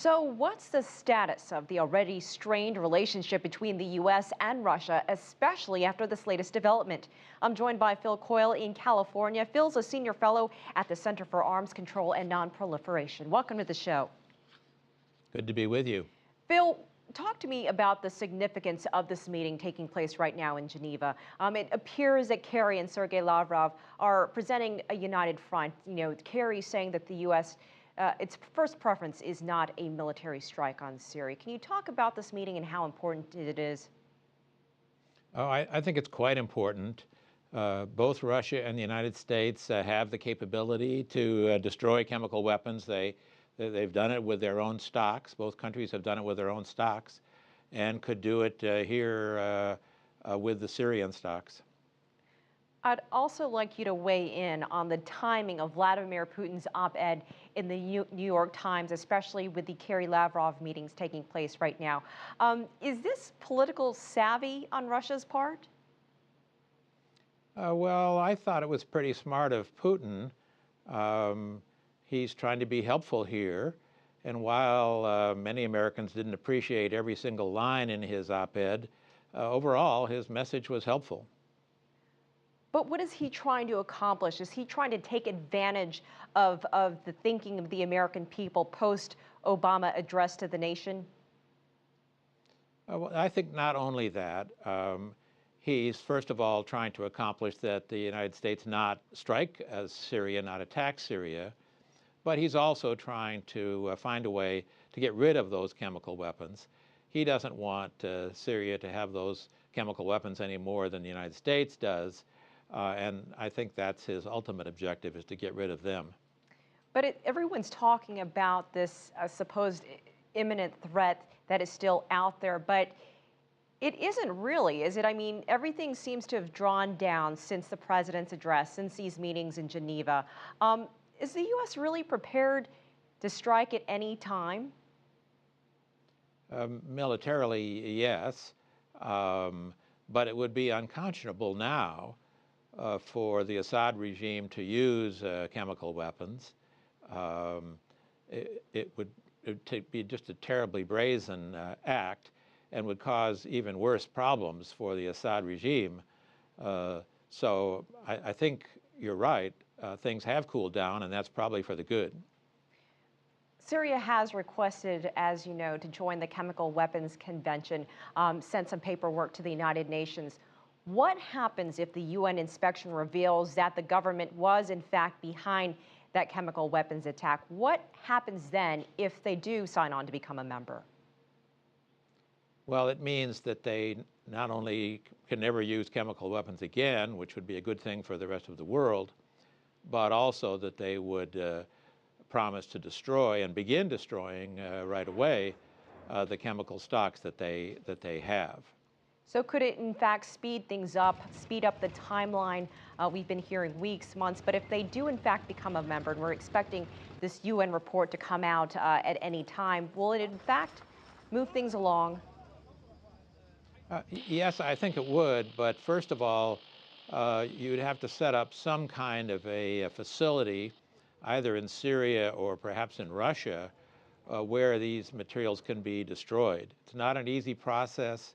So, what's the status of the already strained relationship between the U.S. and Russia, especially after this latest development? I'm joined by Phil Coyle in California. Phil's a senior fellow at the Center for Arms Control and Non-Proliferation. Welcome to the show. Good to be with you. Phil, talk to me about the significance of this meeting taking place right now in Geneva. It appears that Kerry and Sergei Lavrov are presenting a united front. Kerry saying that the U.S. Its first preference is not a military strike on Syria. Can you talk about this meeting and how important it is? Oh, I think it's quite important. Both Russia and the United States have the capability to destroy chemical weapons. They've done it with their own stocks. Both countries have done it with their own stocks and could do it here with the Syrian stocks. I'd also like you to weigh in on the timing of Vladimir Putin's op-ed in the New York Times, especially with the Kerry-Lavrov meetings taking place right now. Is this political savvy on Russia's part? Well, I thought it was pretty smart of Putin. He's trying to be helpful here. And while many Americans didn't appreciate every single line in his op-ed, overall, his message was helpful. But what is he trying to accomplish? Is he trying to take advantage of the thinking of the American people post-Obama address to the nation? Well, I think not only that. He's, first of all, trying to accomplish that the United States not strike Syria, not attack Syria. But he's also trying to find a way to get rid of those chemical weapons. He doesn't want Syria to have those chemical weapons any more than the United States does. And I think that's his ultimate objective, is to get rid of them. But everyone's talking about this supposed imminent threat that is still out there, but it isn't really, is it? I mean, everything seems to have drawn down since the president's address, since these meetings in Geneva. Is the U.S. really prepared to strike at any time? Militarily, yes, but it would be unconscionable now for the Assad regime to use chemical weapons. It would be just a terribly brazen act and would cause even worse problems for the Assad regime. So I think you're right. Things have cooled down, and that's probably for the good. Syria has requested, as you know, to join the Chemical Weapons Convention, sent some paperwork to the United Nations. What happens if the UN inspection reveals that the government was, in fact, behind that chemical weapons attack? What happens then if they do sign on to become a member? Well, it means that they not only can never use chemical weapons again, which would be a good thing for the rest of the world, but also that they would promise to destroy and begin destroying right away the chemical stocks that they have. So could it, in fact, speed things up, speed up the timeline? We've been hearing weeks, months, but if they do, in fact, become a member, and we're expecting this UN report to come out at any time, will it, in fact, move things along? Yes, I think it would, but first of all, you'd have to set up some kind of a facility, either in Syria or perhaps in Russia, where these materials can be destroyed. It's not an easy process.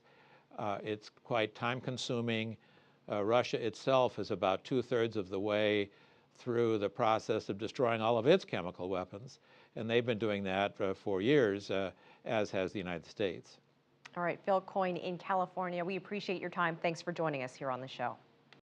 It's quite time-consuming. Russia itself is about 2/3 of the way through the process of destroying all of its chemical weapons, and they've been doing that for years, as has the United States. All right, Phil Coyle in California, we appreciate your time. Thanks for joining us here on the show.